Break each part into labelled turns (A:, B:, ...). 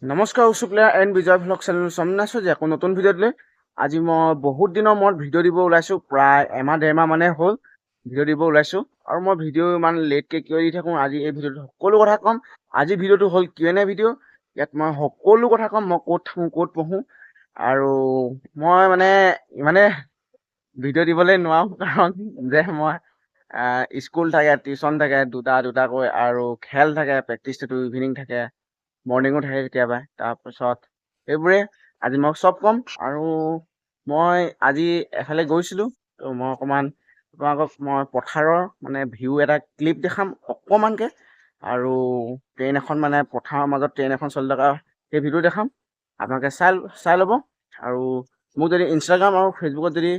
A: নমস্কাৰ উচুপ্লেয়াৰ and Vijay vlog channel চমনাইছো যে আকৌ নতুন ভিডিঅ' দিলে আজি মই বহুত দিনৰ মূৰত ভিডিঅ' দিব ওলাইছোঁ। প্ৰায় এমাহ ডেৰমাহ মানে হ'ল ভিডিঅ' দিব ওলাইছোঁ আৰু মই ভিডিঅ' ইমান লেটকৈ কিয় দি থাকোঁ। আজি এই ভিডিঅ'টো সকলো কথা ক'ম। আজি ভিডিঅ'টো হ'ল Q&A ভিডিঅ'। ইয়াত মই সকলো কথা ক'ম, মই ক'ত থাকোঁ, ক'ত পঢ়োঁ, আৰু মই মানে ইমানে ভিডিঅ' দিবলৈ নোৱাৰোঁ কাৰণ যে মই স্কুল থাকে, টিউশ্যন থাকে দুটাকৈ, আৰু খেল থাকে, প্ৰেক্টিছটো ইভিনিং থাকে, মৰ্ণিঙো থাকে কেতিয়াবা। তাৰপিছত এইবোৰে আজি মই চব ক'ম। আৰু মই আজি এফালে গৈছিলোঁ, তো মই অকণমান আপোনালোকক মই পথাৰৰ মানে ভিউ এটা ক্লিপ দেখাম অকণমানকৈ, আৰু ট্ৰেইন এখন মানে পথাৰৰ মাজত ট্ৰেইন এখন চলি থকা সেই ভিডিঅ' দেখাম। আপোনালোকে চাই ল'ব। আৰু মোক যদি ইনষ্টাগ্ৰাম আৰু ফেচবুকত যদি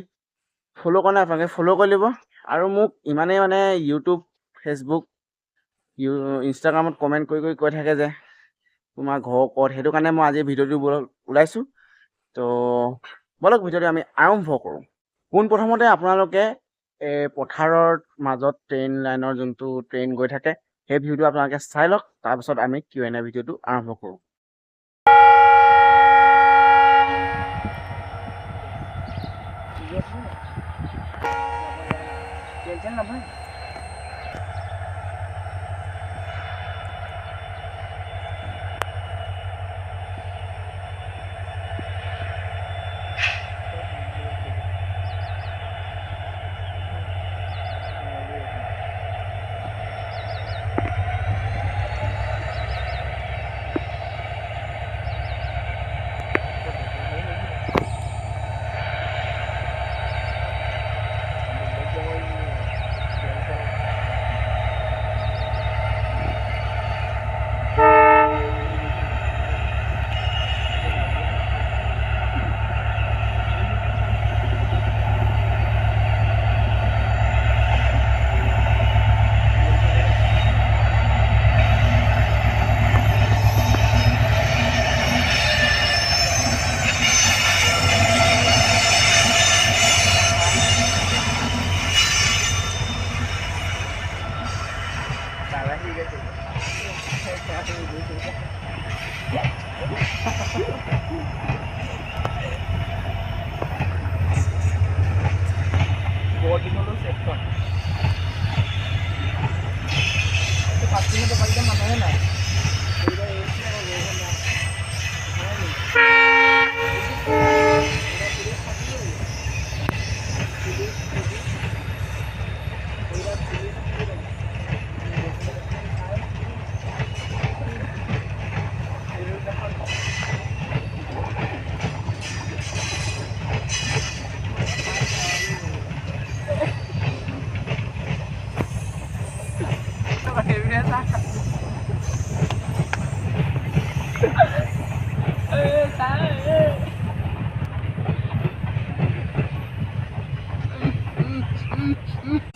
A: ফ'ল' কৰা নাই আপোনালোকে ফ'ল' কৰি ল'ব। আৰু মোক ইমানেই মানে ইউটিউব, ফেচবুক, ইনষ্টাগ্ৰামত কমেণ্ট কৰি কৈ থাকে যে তোমাৰ ঘৰ ক'ত, সেইটো কাৰণে মই আজি ভিডিঅ'টো ওলাইছোঁ। তো ব'লক ভিডিঅ'টো আমি আৰম্ভ কৰোঁ। পোনপ্ৰথমতে আপোনালোকে পথাৰৰ মাজত ট্ৰেইন লাইনৰ যোনটো ট্ৰেইন গৈ থাকে সেই ভিডিঅ'টো আপোনালোকে চাই লওক। তাৰপিছত আমি Q&A ভিডিঅ'টো আৰম্ভ কৰোঁ।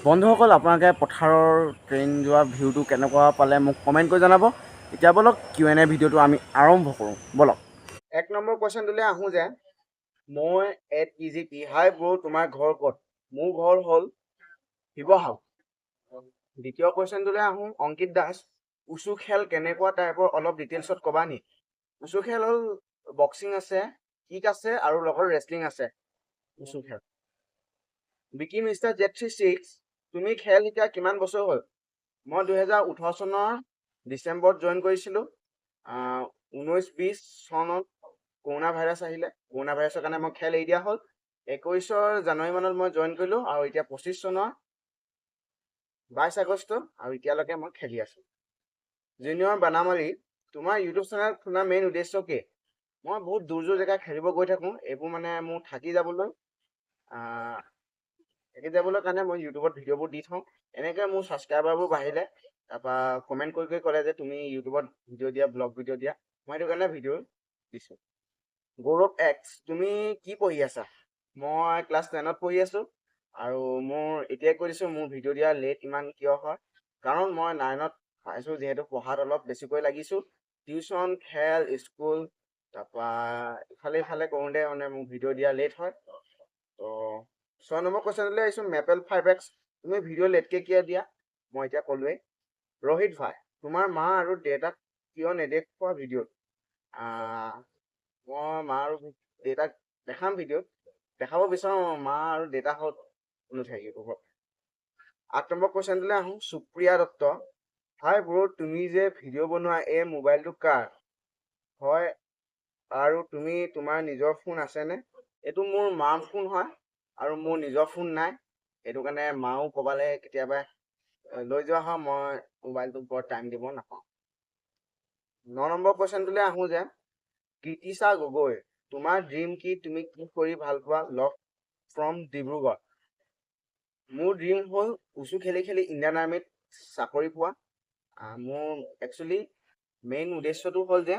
A: বন্ধুসকল, আপোনালোকে পথাৰৰ ট্ৰেইন যোৱা ভিউটো কেনেকুৱা পালে মোক কমেণ্ট কৰি জনাব। এতিয়া ব'লক Q&A ভিডিঅ'টো আমি আৰম্ভ কৰোঁ। ব'লক। 1 নম্বৰ কুৱেশ্যনটোলৈ আহোঁ যে মই @EGP, হাই ব্ৰ' তোমাৰ ঘৰ ক'ত? মোৰ ঘৰ হ'ল শিৱসাগৰ। দ্বিতীয় কুৱেশ্যনটোলৈ আহোঁ, অংকিত দাস, উচু খেল কেনেকুৱা টাইপৰ অলপ ডিটেইলছত ক'বা নি? উচু খেল হ'ল বক্সিং আছে, কিক আছে, আৰু লগত ৰেচলিং আছে উচু খেল। বিকি মিষ্টাৰ Z36, তুমি খেল শিকা কিমান বছৰ হ'ল? মই 2018 চনৰ ডিচেম্বৰত জইন কৰিছিলোঁ। 19-20 চনত কৰোণা ভাইৰাছ আহিলে। কৰোণা ভাইৰাছৰ কাৰণে মই খেল এৰি দিয়া হ'ল। 21 জানুৱাৰী মানত মই জইন কৰিলোঁ, আৰু এতিয়া 25 চনৰ 22 আগষ্ট, আৰু এতিয়ালৈকে মই খেলি আছোঁ। জুনিয়ৰ বানামালী, তোমাৰ ইউটিউব চেনেল খোলা মেইন উদ্দেশ্য কি? মই বহুত দূৰ জেগা খেলিব গৈ থাকোঁ। এইবোৰ মানে মোৰ থাকি যাবলৈ কাৰণে মই ইউটিউবত ভিডিঅ'বোৰ দি থওঁ। এনেকৈ মোৰ ছাবস্ক্ৰাইবাৰবোৰ বাঢ়িলে, তাৰপৰা কমেণ্ট কৰি ক'লে যে তুমি ইউটিউবত ভিডিঅ' দিয়া, ব্লগ ভিডিঅ' দিয়া। মই সেইটো কাৰণে ভিডিঅ' দিছোঁ। গৌৰৱ এক্স, তুমি কি পঢ়ি আছা? মই ক্লাছ 10ত পঢ়ি আছোঁ, আৰু মোৰ এতিয়াই কৈ দিছোঁ মোৰ ভিডিঅ' দিয়া লেট ইমান কিয় হয়, কাৰণ মই 9ত পাইছোঁ, যিহেতু পঢ়াত অলপ বেছিকৈ লাগিছোঁ। টিউশ্যন, খেল, স্কুল, তাৰপৰা ইফালে কৰোঁতে মানে মোৰ ভিডিঅ' দিয়া লেট হয়। তো 6 নম্বৰ কুৱেশ্যনলৈ আহিছোঁ, মেপেল 5X, তুমি ভিডিঅ' লেটকৈ কিয় দিয়া? মই এতিয়া ক'লোৱেই। ৰোহিত ভাই, তোমাৰ মা আৰু দেউতাক কিয় নেদেখুওৱা ভিডিঅ'ত? মই মা আৰু দেউতাক দেখাম ভিডিঅ'ত, দেখাব বিচাৰোঁ মা আৰু দেউতাহঁত কোনো থাকে ইউটিউবত। 8 নম্বৰ কুৱেশ্যনটোলৈ আহোঁ। সুপ্ৰিয়া দত্ত, হাই ব্ৰ, তুমি যে ভিডিঅ' বনোৱা এই মোবাইলটো কাৰ হয় আৰু তুমি তোমাৰ নিজৰ ফোন আছেনে? এইটো মোৰ মাৰ ফোন হয় আৰু মোৰ নিজৰ ফোন নাই, সেইটো কাৰণে মাও ক'বালে কেতিয়াবা লৈ যোৱা হয়, মই মোবাইলটোত বৰ টাইম দিব নাপাওঁ। 9 নম্বৰ কুৱেশ্যনটোলৈ আহোঁ যে কৃতিশা গগৈ, তোমাৰ ড্ৰিম কি, তুমি কি কৰি ভাল পোৱা? Love from Dibrugarh. মোৰ ড্ৰিম হ'ল উচু খেলি খেলি ইণ্ডিয়ান আৰ্মিত চাকৰি পোৱা। মোৰ একচুৱেলি মেইন উদ্দেশ্যটো হ'ল যে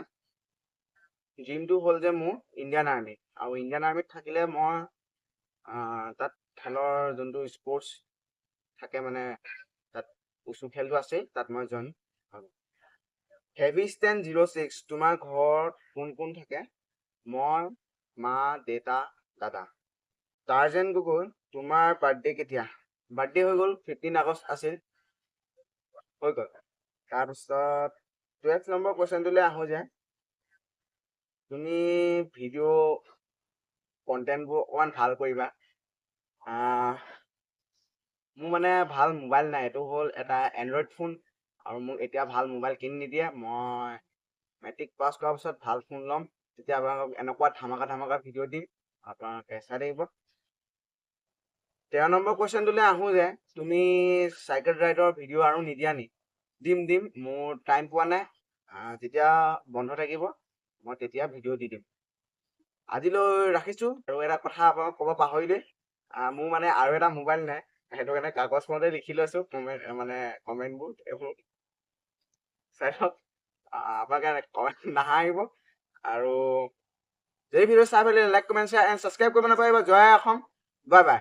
A: ড্ৰিমটো হ'ল যে মোৰ ইণ্ডিয়ান আৰ্মি, আৰু ইণ্ডিয়ান আৰ্মিত থাকিলে মই তাত খেলৰ যোনটো স্পৰ্টছ থাকে, মানে তাত উচু খেলটো আছেই, তাত মই জইন হ'ম। হেভি ষ্টেন 06, তোমাৰ ঘৰত কোন কোন থাকে? মই, মা, দেউতা, দাদা। টাৰ্জেন গগৈ, তোমাৰ বাৰ্থডে কেতিয়া? বাৰ্থডে হৈ গ'ল 15 আগষ্ট আছিল, হৈ গ'ল। তাৰপিছত 12 নম্বৰ কুৱেশ্যনটোলৈ আহোঁ যে তুমি ভিডিঅ' কণ্টেণ্টবোৰ অকণমান ভাল কৰিবা। মোৰ মানে ভাল মোবাইল নাই, এইটো হ'ল এটা এণ্ড্ৰইড ফোন, আৰু মোক এতিয়া ভাল মোবাইল কিনি নিদিয়ে। মই মেট্ৰিক পাছ কৰাৰ পিছত ভাল ফোন ল'ম, তেতিয়া আপোনালোকক এনেকুৱা ধামাকা ভিডিঅ' দিম, আপোনালোকে চাই থাকিব। 13 নম্বৰ কুৱেশ্যনটোলৈ আহোঁ যে তুমি চাইকেল ৰাইডৰ ভিডিঅ' আৰু নিদিয়া নি? দিম, মোৰ টাইম পোৱা নাই, যেতিয়া বন্ধ থাকিব মই তেতিয়া ভিডিঅ' দি দিম। আজিলৈ ৰাখিছোঁ। আৰু এটা কথা আপোনাক ক'ব পাহৰিলোৱেই, মোৰ মানে আৰু এটা মোবাইল নাই, সেইটো কাৰণে কাগজ মতে লিখি লৈছোঁ কমেণ্টবোৰ, এইবোৰ চাই লওক, আপোনালোকে কমেণ্ট নাহাঁহিব। আৰু যদি ভিডিঅ' চাই পেলাই like, comment, share and subscribe কৰিব নাপাহৰিব। জয় অসম, বাই বাই।